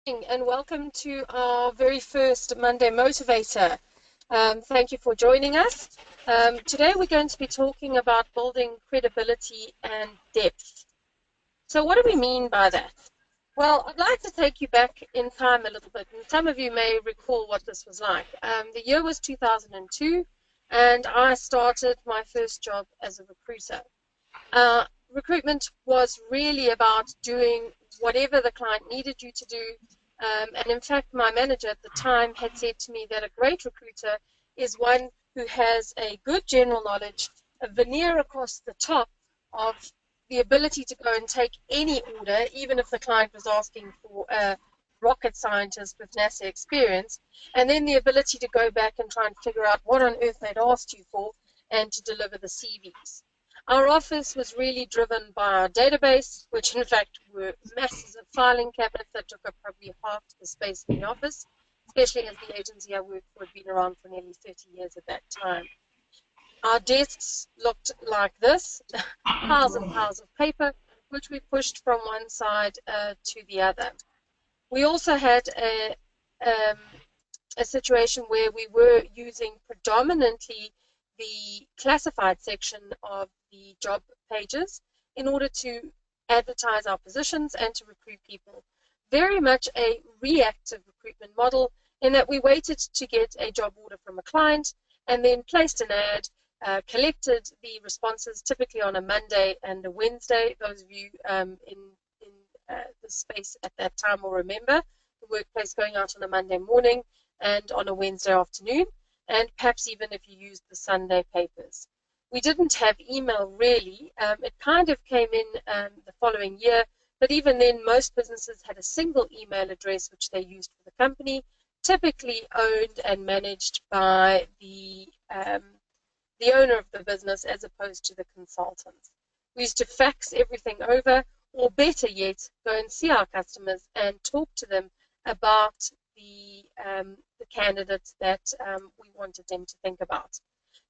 And welcome to our very first Monday Motivator. Thank you for joining us. Today we're going to be talking about building credibility and depth. So what do we mean by that? Well, I'd like to take you back in time a little bit, and some of you may recall what this was like. The year was 2002, and I started my first job as a recruiter. Recruitment was really about doing whatever the client needed you to do. And in fact, my manager at the time had said to me that a great recruiter is one who has a good general knowledge, a veneer across the top of the ability to go and take any order, even if the client was asking for a rocket scientist with NASA experience, and then the ability to go back and try and figure out what on earth they'd asked you for and to deliver the CVs. Our office was really driven by our database, which in fact were masses of filing cabinets that took up probably half the space in the office, especially as the agency I worked for had been around for nearly 30 years at that time. Our desks looked like this, piles and piles of paper, which we pushed from one side to the other. We also had a situation where we were using predominantly the classified section of the job pages in order to advertise our positions and to recruit people. Very much a reactive recruitment model in that we waited to get a job order from a client and then placed an ad, collected the responses typically on a Monday and a Wednesday. Those of you in the space at that time will remember the workplace going out on a Monday morning and on a Wednesday afternoon, and perhaps even if you used the Sunday papers. We didn't have email really. It kind of came in the following year, but even then most businesses had a single email address which they used for the company, typically owned and managed by the owner of the business as opposed to the consultants. We used to fax everything over, or better yet, go and see our customers and talk to them about the candidates that we wanted them to think about.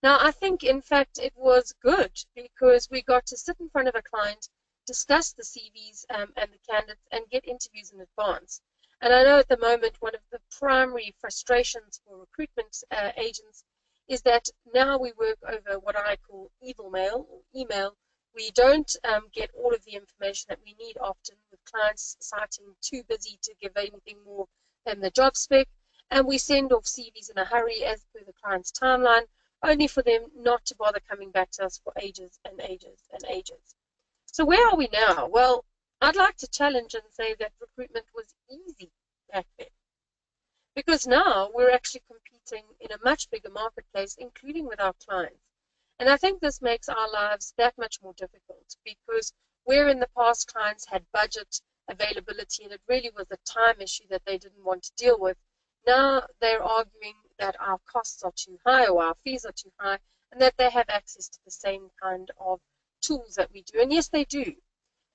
Now, I think, in fact, it was good because we got to sit in front of a client, discuss the CVs and the candidates, and get interviews in advance. And I know at the moment one of the primary frustrations for recruitment agents is that now we work over what I call evil mail or email. We don't get all of the information that we need often, with clients citing too busy to give anything more than the job spec, and we send off CVs in a hurry as per the client's timeline, only for them not to bother coming back to us for ages and ages and ages. So where are we now? Well, I'd like to challenge and say that recruitment was easy back then, because now we're actually competing in a much bigger marketplace, including with our clients. And I think this makes our lives that much more difficult, because where in the past clients had budget availability and it really was a time issue that they didn't want to deal with, now they're arguing that our costs are too high or our fees are too high, and that they have access to the same kind of tools that we do. And yes, they do.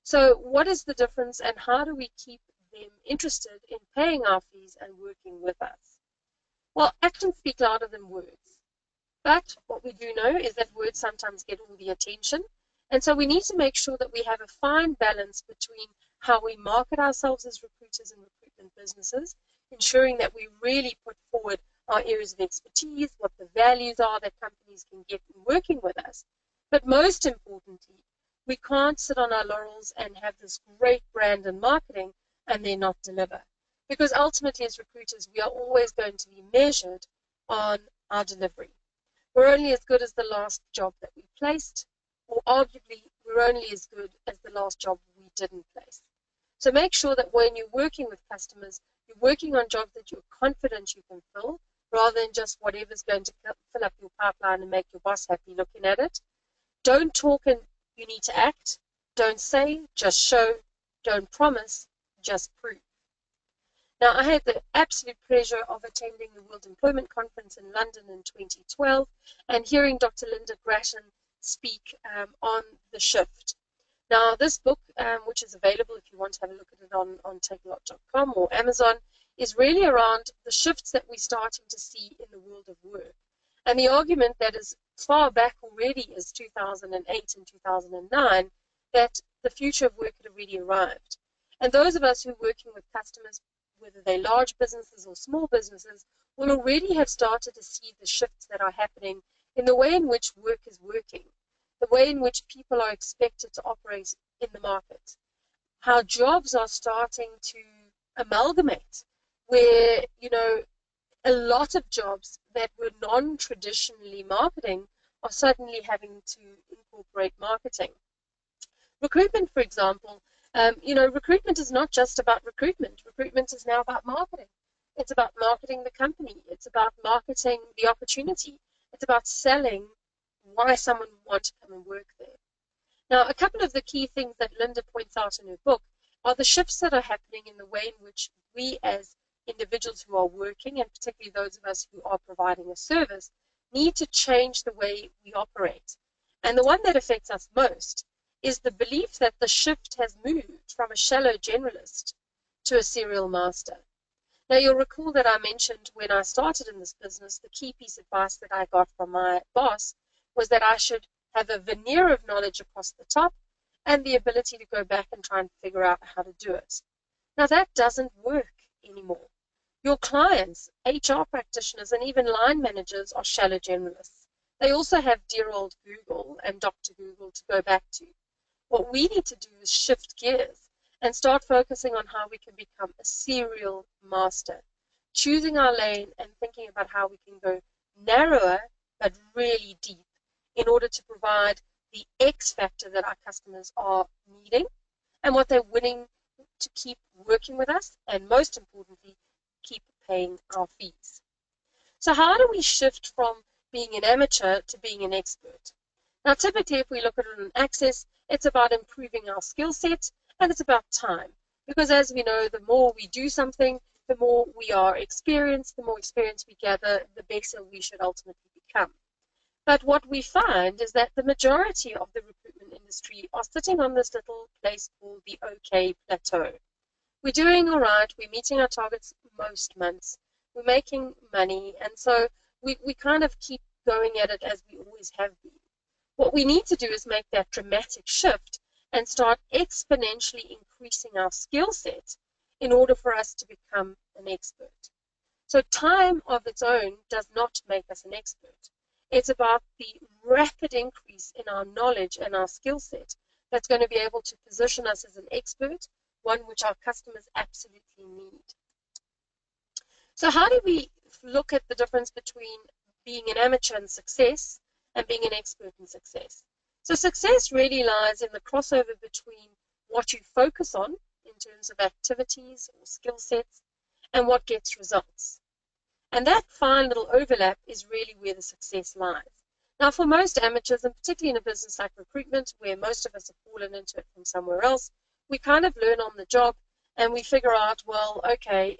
So what is the difference, and how do we keep them interested in paying our fees and working with us? Well, actions speak louder than words. But what we do know is that words sometimes get all the attention. And so we need to make sure that we have a fine balance between how we market ourselves as recruiters and recruitment businesses, ensuring that we really put forward our areas of expertise, what the values are that companies can get in working with us. But most importantly, we can't sit on our laurels and have this great brand and marketing and then not deliver. Because ultimately, as recruiters, we are always going to be measured on our delivery. We're only as good as the last job that we placed, or arguably we're only as good as the last job we didn't place. So make sure that when you're working with customers, you're working on jobs that you're confident you can fill, rather than just whatever's going to fill up your pipeline and make your boss happy looking at it. Don't talk and you need to act. Don't say, just show. Don't promise, just prove. Now, I had the absolute pleasure of attending the World Employment Conference in London in 2012 and hearing Dr. Linda Grattan speak on the shift. Now, this book, which is available if you want to have a look at it on takealot.com or Amazon, is really around the shifts that we're starting to see in the world of work. And the argument that is far back already as 2008 and 2009, that the future of work had already arrived. And those of us who are working with customers, whether they're large businesses or small businesses, will already have started to see the shifts that are happening in the way in which work is working, the way in which people are expected to operate in the market, how jobs are starting to amalgamate, where, a lot of jobs that were non-traditionally marketing are suddenly having to incorporate marketing. Recruitment, for example, recruitment is not just about recruitment. Recruitment is now about marketing. It's about marketing the company. It's about marketing the opportunity. It's about selling why someone would want to come and work there. Now, a couple of the key things that Linda points out in her book are the shifts that are happening in the way in which we as individuals who are working, and particularly those of us who are providing a service, need to change the way we operate. And the one that affects us most is the belief that the shift has moved from a shallow generalist to a serial master. Now, you'll recall that I mentioned when I started in this business, the key piece of advice that I got from my boss was that I should have a veneer of knowledge across the top and the ability to go back and try and figure out how to do it. Now, that doesn't work anymore. Your clients, HR practitioners, and even line managers are shallow generalists. They also have dear old Google and Dr. Google to go back to. What we need to do is shift gears and start focusing on how we can become a serial master, choosing our lane and thinking about how we can go narrower but really deep in order to provide the X factor that our customers are needing and what they're willing to keep working with us, and most importantly, keep paying our fees. So how do we shift from being an amateur to being an expert? Now, typically, if we look at it on Access, it's about improving our skill set, and it's about time. Because as we know, the more we do something, the more we are experienced, the more experience we gather, the better we should ultimately become. But what we find is that the majority of the recruitment industry are sitting on this little place called the OK plateau. We're doing all right, we're meeting our targets most months, we're making money, and so we kind of keep going at it as we always have been. What we need to do is make that dramatic shift and start exponentially increasing our skill set in order for us to become an expert. So time of its own does not make us an expert. It's about the rapid increase in our knowledge and our skill set that's going to be able to position us as an expert, one which our customers absolutely need. So how do we look at the difference between being an amateur and success and being an expert in success? So success really lies in the crossover between what you focus on in terms of activities or skill sets and what gets results. And that fine little overlap is really where the success lies. Now, for most amateurs, and particularly in a business like recruitment, where most of us have fallen into it from somewhere else, we kind of learn on the job and we figure out, well, okay,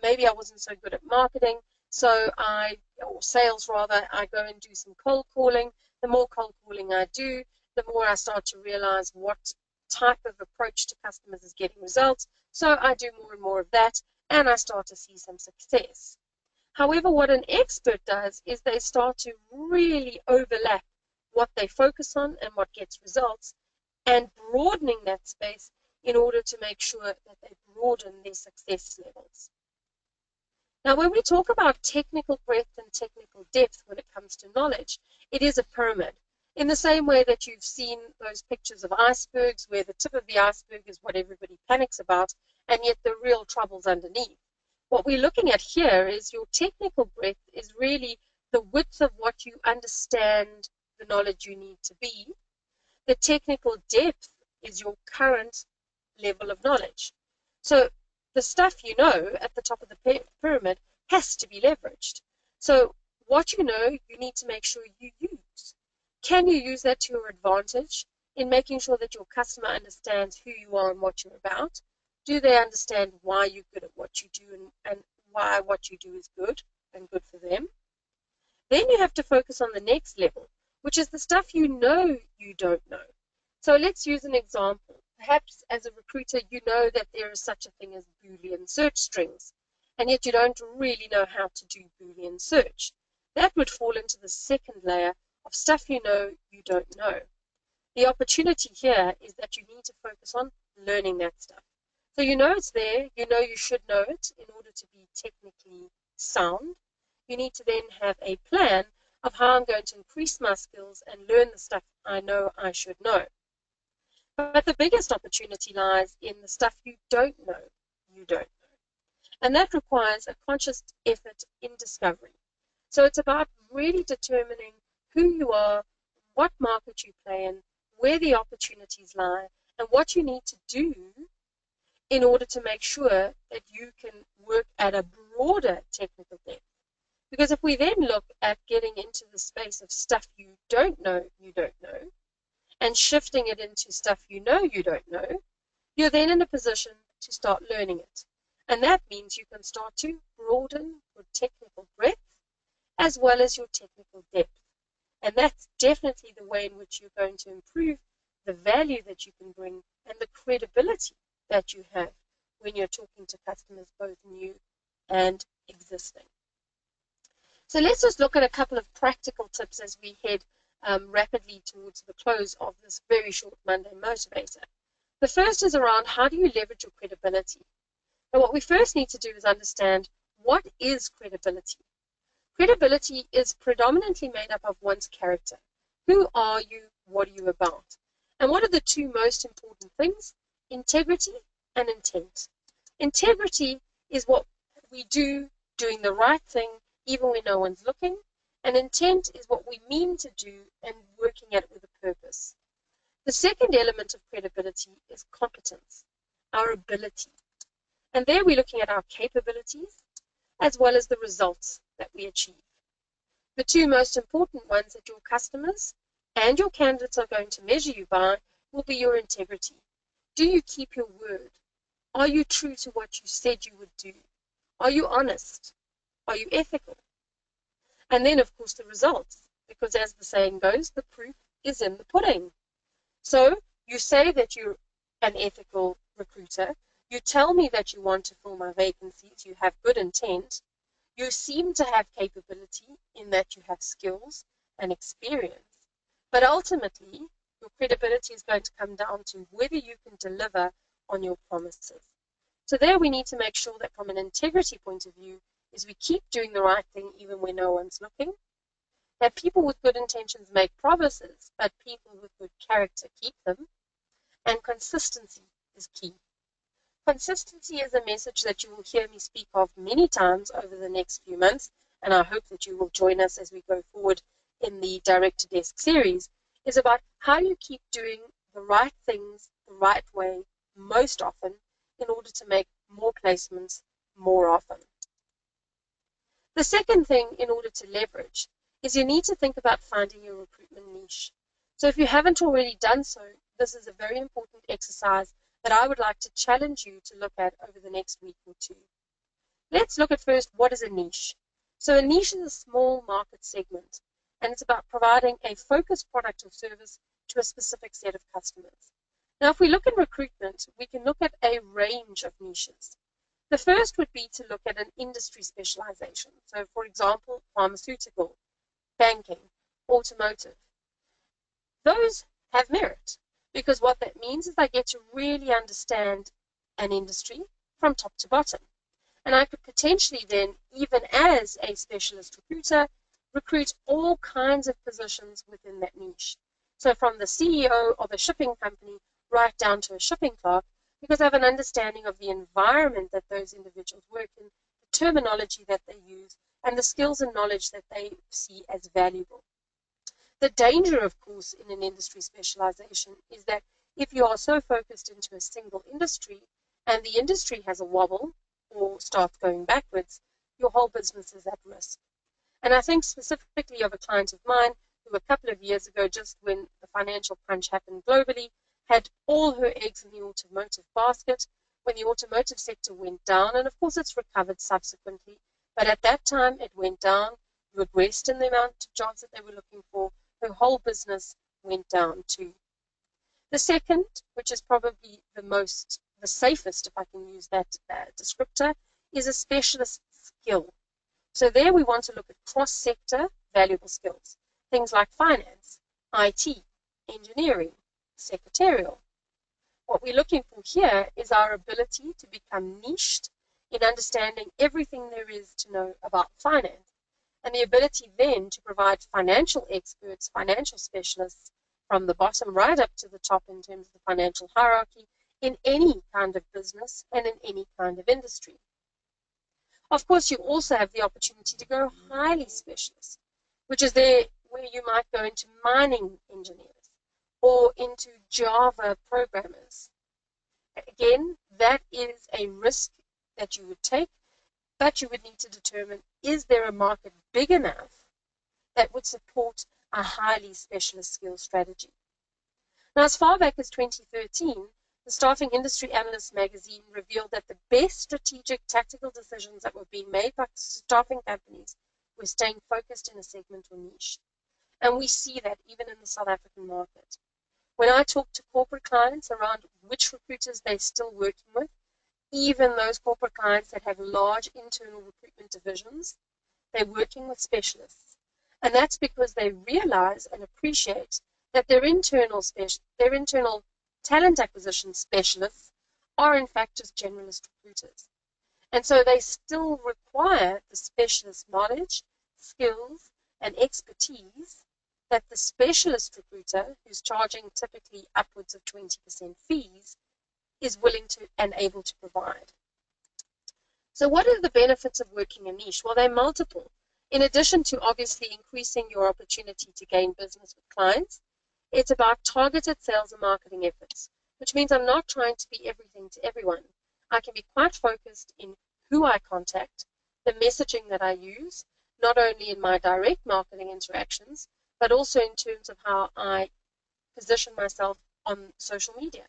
maybe I wasn't so good at marketing, or sales rather, I go and do some cold calling. The more cold calling I do, the more I start to realize what type of approach to customers is getting results. So I do more and more of that, and I start to see some success. However, what an expert does is they start to really overlap what they focus on and what gets results, and broadening that space in order to make sure that they broaden their success levels. Now, when we talk about technical breadth and technical depth when it comes to knowledge, it is a pyramid. In the same way that you've seen those pictures of icebergs where the tip of the iceberg is what everybody panics about, and yet the real trouble's underneath. What we're looking at here is your technical breadth is really the width of what you understand the knowledge you need to be. The technical depth is your current level of knowledge. So the stuff you know at the top of the pyramid has to be leveraged. So what you know, you need to make sure you use. Can you use that to your advantage in making sure that your customer understands who you are and what you're about? Do they understand why you're good at what you do and why what you do is good and good for them? Then you have to focus on the next level, which is the stuff you know you don't know. So let's use an example. Perhaps as a recruiter, you know that there is such a thing as Boolean search strings, and yet you don't really know how to do Boolean search. That would fall into the second layer of stuff you know you don't know. The opportunity here is that you need to focus on learning that stuff. So you know it's there, you know you should know it in order to be technically sound. You need to then have a plan of how I'm going to increase my skills and learn the stuff I know I should know. But the biggest opportunity lies in the stuff you don't know you don't know. And that requires a conscious effort in discovery. So it's about really determining who you are, what market you play in, where the opportunities lie, and what you need to do in order to make sure that you can work at a broader technical depth. Because if we then look at getting into the space of stuff you don't know, and shifting it into stuff you know, you're then in a position to start learning it. And that means you can start to broaden your technical breadth as well as your technical depth. And that's definitely the way in which you're going to improve the value that you can bring and the credibility that you have when you're talking to customers, both new and existing. So let's just look at a couple of practical tips as we head rapidly towards the close of this very short Monday Motivator. The first is around how do you leverage your credibility? And what we first need to do is understand what is credibility. Credibility is predominantly made up of one's character. Who are you? What are you about? And what are the two most important things? Integrity and intent. Integrity is what we do, doing the right thing, even when no one's looking. And intent is what we mean to do and working at it with a purpose. The second element of credibility is competence, our ability. And there we're looking at our capabilities as well as the results that we achieve. The two most important ones that your customers and your candidates are going to measure you by will be your integrity. Do you keep your word? Are you true to what you said you would do? Are you honest? Are you ethical? And then, of course, the results, because as the saying goes, the proof is in the pudding. So you say that you're an ethical recruiter. You tell me that you want to fill my vacancies. You have good intent. You seem to have capability in that you have skills and experience. But ultimately, your credibility is going to come down to whether you can deliver on your promises. So there we need to make sure that from an integrity point of view, is we keep doing the right thing even when no one's looking. That people with good intentions make promises, but people with good character keep them. And consistency is key. Consistency is a message that you will hear me speak of many times over the next few months, and I hope that you will join us as we go forward in the Direct to Desk series, is about how you keep doing the right things the right way most often in order to make more placements more often. The second thing in order to leverage is you need to think about finding your recruitment niche. So if you haven't already done so, this is a very important exercise that I would like to challenge you to look at over the next week or two. Let's look at first what is a niche. So a niche is a small market segment, and it's about providing a focused product or service to a specific set of customers. Now, if we look in recruitment, we can look at a range of niches. The first would be to look at an industry specialization. So, for example, pharmaceutical, banking, automotive. Those have merit because what that means is I get to really understand an industry from top to bottom. And I could potentially then, even as a specialist recruiter, recruit all kinds of positions within that niche. So from the CEO of a shipping company right down to a shipping clerk, because I have an understanding of the environment that those individuals work in, the terminology that they use, and the skills and knowledge that they see as valuable. The danger, of course, in an industry specialization is that if you are so focused into a single industry and the industry has a wobble or starts going backwards, your whole business is at risk. And I think specifically of a client of mine who a couple of years ago, just when the financial crunch happened globally, had all her eggs in the automotive basket when the automotive sector went down. And of course, it's recovered subsequently. But at that time, it went down, regressed in the amount of jobs that they were looking for. Her whole business went down too. The second, which is probably the safest, if I can use that descriptor, is a specialist skill. So there we want to look at cross-sector valuable skills, things like finance, IT, engineering, secretarial. What we're looking for here is our ability to become niched in understanding everything there is to know about finance, and the ability then to provide financial experts, financial specialists, from the bottom right up to the top in terms of the financial hierarchy in any kind of business and in any kind of industry. Of course, you also have the opportunity to go highly specialist, which is there where you might go into mining engineers or into Java programmers. Again, that is a risk that you would take, but you would need to determine, is there a market big enough that would support a highly specialist skill strategy? Now, as far back as 2013, the Staffing Industry Analyst magazine revealed that the best strategic tactical decisions that were being made by staffing companies were staying focused in a segment or niche. And we see that even in the South African market. When I talk to corporate clients around which recruiters they're still working with, even those corporate clients that have large internal recruitment divisions, they're working with specialists. And that's because they realize and appreciate that their internal talent acquisition specialists are in fact just generalist recruiters. And so they still require the specialist knowledge, skills, and expertise that the specialist recruiter, who's charging typically upwards of 20% fees, is willing to and able to provide. So what are the benefits of working a niche? Well, they're multiple. In addition to obviously increasing your opportunity to gain business with clients, it's about targeted sales and marketing efforts, which means I'm not trying to be everything to everyone. I can be quite focused in who I contact, the messaging that I use, not only in my direct marketing interactions, but also in terms of how I position myself on social media,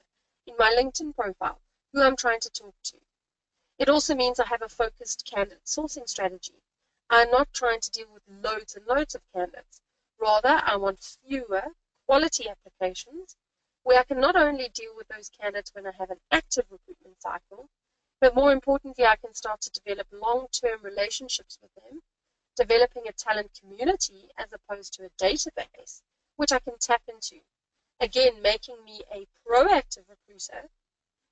in my LinkedIn profile, who I'm trying to talk to. It also means I have a focused candidate sourcing strategy. I'm not trying to deal with loads and loads of candidates. Rather, I want fewer quality applications where I can not only deal with those candidates when I have an active recruitment cycle, but more importantly, I can start to develop long-term relationships with them, developing a talent community as opposed to a database, which I can tap into. Again, making me a proactive recruiter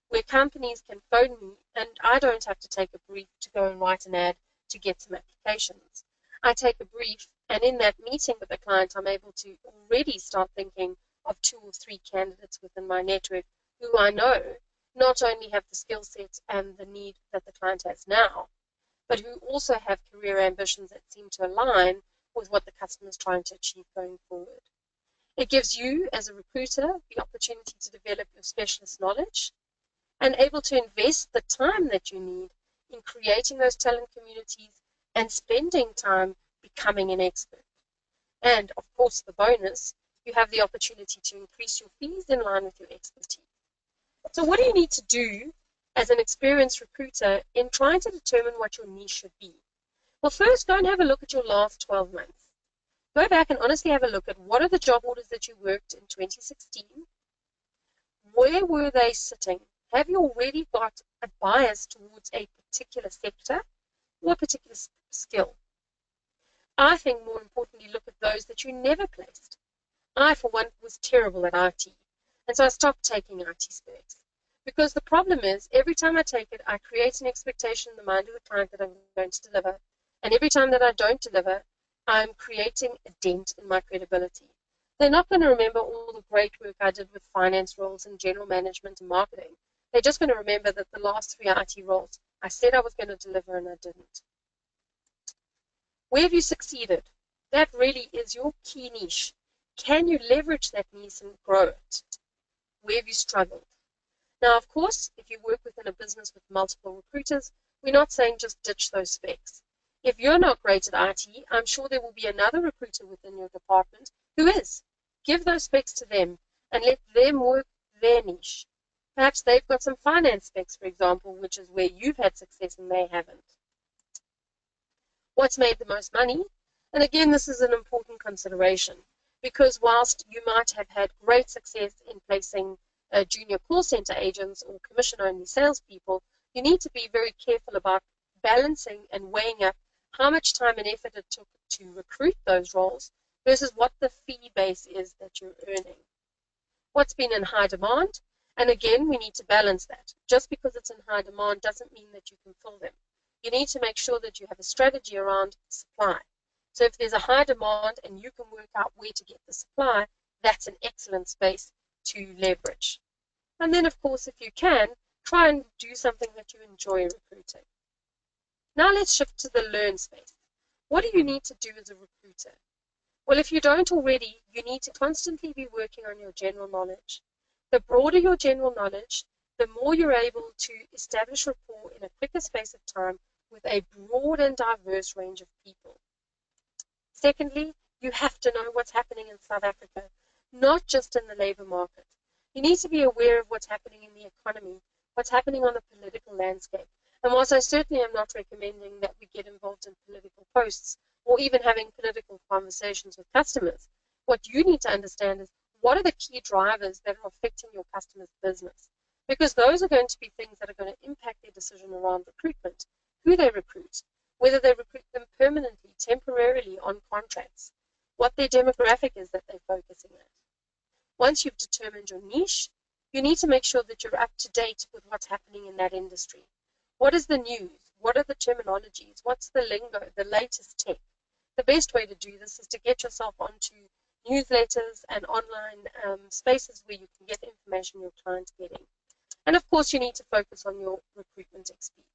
where companies can phone me and I don't have to take a brief to go and write an ad to get some applications. I take a brief, and in that meeting with the client, I'm able to already start thinking of 2 or 3 candidates within my network who I know not only have the skill set and the need that the client has now, but who also have career ambitions that seem to align with what the customer is trying to achieve going forward. It gives you, as a recruiter, the opportunity to develop your specialist knowledge and able to invest the time that you need in creating those talent communities and spending time becoming an expert. And, of course, the bonus, you have the opportunity to increase your fees in line with your expertise. So what do you need to do as an experienced recruiter in trying to determine what your niche should be? Well, first, go and have a look at your last 12 months. Go back and honestly have a look at what are the job orders that you worked in 2016. Where were they sitting? Have you already got a bias towards a particular sector or a particular skill? I think more importantly, look at those that you never placed. I, for one, was terrible at IT, and so I stopped taking IT specs. Because the problem is, every time I take it, I create an expectation in the mind of the client that I'm going to deliver. And every time that I don't deliver, I'm creating a dent in my credibility. They're not going to remember all the great work I did with finance roles and general management and marketing. They're just going to remember that the last 3 IT roles, I said I was going to deliver and I didn't. Where have you succeeded? That really is your key niche. Can you leverage that niche and grow it? Where have you struggled? Now, of course, if you work within a business with multiple recruiters, we're not saying just ditch those specs. If you're not great at IT, I'm sure there will be another recruiter within your department who is. Give those specs to them and let them work their niche. Perhaps they've got some finance specs, for example, which is where you've had success and they haven't. What's made the most money? And again, this is an important consideration because whilst you might have had great success in placing junior call center agents or commission-only salespeople, you need to be very careful about balancing and weighing up how much time and effort it took to recruit those roles versus what the fee base is that you're earning. What's been in high demand And again, we need to balance that. Just because it's in high demand doesn't mean that you can fill them. You need to make sure that you have a strategy around supply. So if there's a high demand and you can work out where to get the supply, that's an excellent space to leverage. And then, of course, if you can, try and do something that you enjoy recruiting. Now let's shift to the learn space. What do you need to do as a recruiter? Well, if you don't already, you need to constantly be working on your general knowledge. The broader your general knowledge, the more you're able to establish rapport in a quicker space of time with a broad and diverse range of people. Secondly, you have to know what's happening in South Africa, not just in the labor market. You need to be aware of what's happening in the economy, what's happening on the political landscape. And whilst I certainly am not recommending that we get involved in political posts or even having political conversations with customers, what you need to understand is what are the key drivers that are affecting your customer's business? Because those are going to be things that are going to impact their decision around recruitment, who they recruit, whether they recruit them permanently, temporarily on contracts, what their demographic is that they're focusing on. Once you've determined your niche, you need to make sure that you're up to date with what's happening in that industry. What is the news? What are the terminologies? What's the lingo, the latest tech? The best way to do this is to get yourself onto newsletters and online spaces where you can get information your client's getting. And of course, you need to focus on your recruitment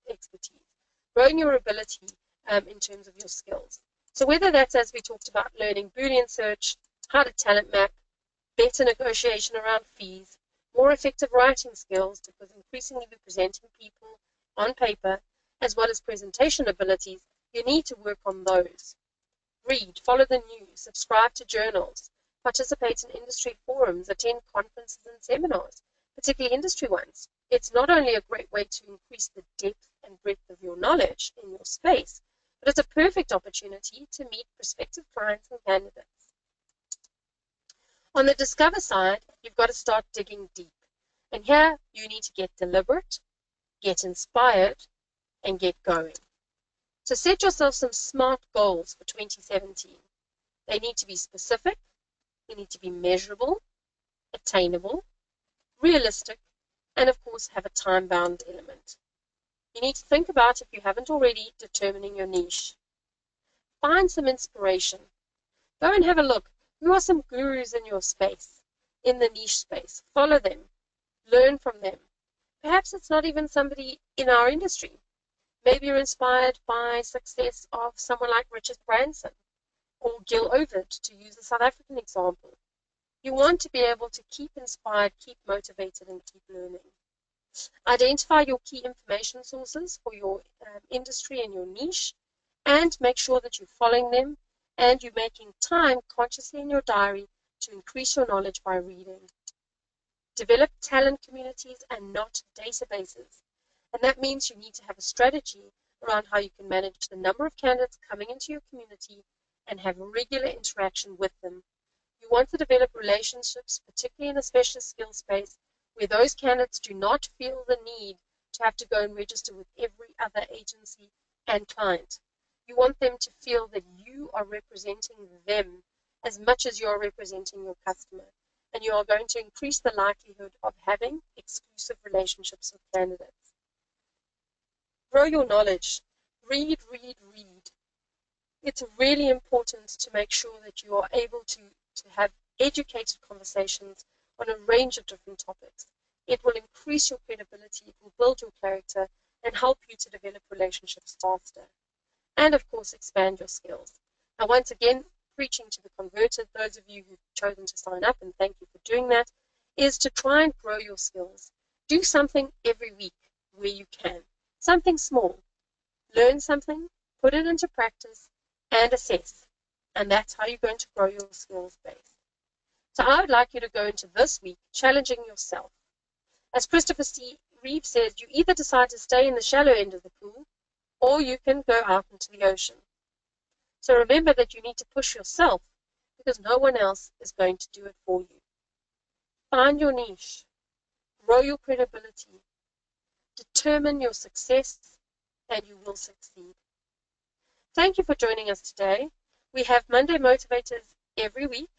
expertise, growing your ability in terms of your skills. So whether that's, as we talked about, learning Boolean search, how to talent map, better negotiation around fees, more effective writing skills, because increasingly we're presenting people on paper, as well as presentation abilities, you need to work on those. Read, follow the news, subscribe to journals, participate in industry forums, attend conferences and seminars, particularly industry ones. It's not only a great way to increase the depth and breadth of your knowledge in your space, but it's a perfect opportunity to meet prospective clients and candidates. On the discover side, you've got to start digging deep. And here you need to get deliberate, get inspired, and get going. So set yourself some SMART goals for 2017. They need to be specific, they need to be measurable, attainable, realistic, and of course have a time-bound element. You need to think about, if you haven't already, determining your niche. Find some inspiration. Go and have a look. Who are some gurus in your space, in the niche space? Follow them. Learn from them. Perhaps it's not even somebody in our industry. Maybe you're inspired by success of someone like Richard Branson or Gil Ovid, to use a South African example. You want to be able to keep inspired, keep motivated, and keep learning. Identify your key information sources for your industry and your niche, and make sure that you're following them and you're making time consciously in your diary to increase your knowledge by reading. Develop talent communities and not databases. And that means you need to have a strategy around how you can manage the number of candidates coming into your community and have regular interaction with them. You want to develop relationships, particularly in a specialist skill space, where those candidates do not feel the need to have to go and register with every other agency and client. You want them to feel that you are representing them as much as you're representing your customer. And you are going to increase the likelihood of having exclusive relationships with candidates. Grow your knowledge. Read, read, read. It's really important to make sure that you are able to have educated conversations on a range of different topics. It will increase your credibility, it will build your character, and help you to develop relationships faster. And of course, expand your skills. Now, once again, preaching to the converted, those of you who've chosen to sign up, and thank you for doing that, is to try and grow your skills. Do something every week where you can. Something small. Learn something, put it into practice, and assess. And that's how you're going to grow your skills base. So I would like you to go into this week challenging yourself. As Christopher C. Reeve says, you either decide to stay in the shallow end of the pool, or you can go out into the ocean. So remember that you need to push yourself, because no one else is going to do it for you. Find your niche, grow your credibility, determine your success, and you will succeed. Thank you for joining us today. We have Monday Motivators every week.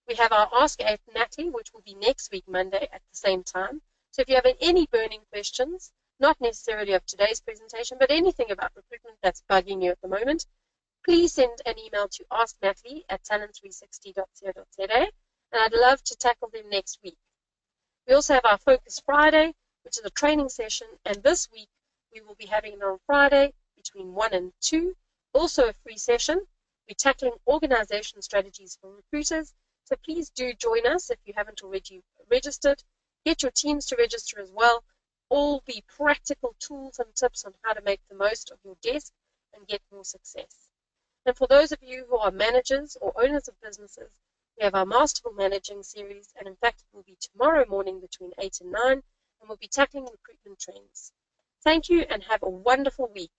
We have our Ask Natalie, which will be next week, Monday, at the same time. So if you have any burning questions, not necessarily of today's presentation, but anything about recruitment that's bugging you at the moment, please send an email to asknatalie@talent360.co.za, and I'd love to tackle them next week. We also have our Focus Friday, which is a training session, and this week we will be having it on Friday between 1 and 2, also a free session. We're tackling organization strategies for recruiters, so please do join us if you haven't already registered. Get your teams to register as well. All be practical tools and tips on how to make the most of your desk and get more success. And for those of you who are managers or owners of businesses, we have our Masterful Managing series, and in fact, it will be tomorrow morning between 8 and 9, and we'll be tackling recruitment trends. Thank you, and have a wonderful week.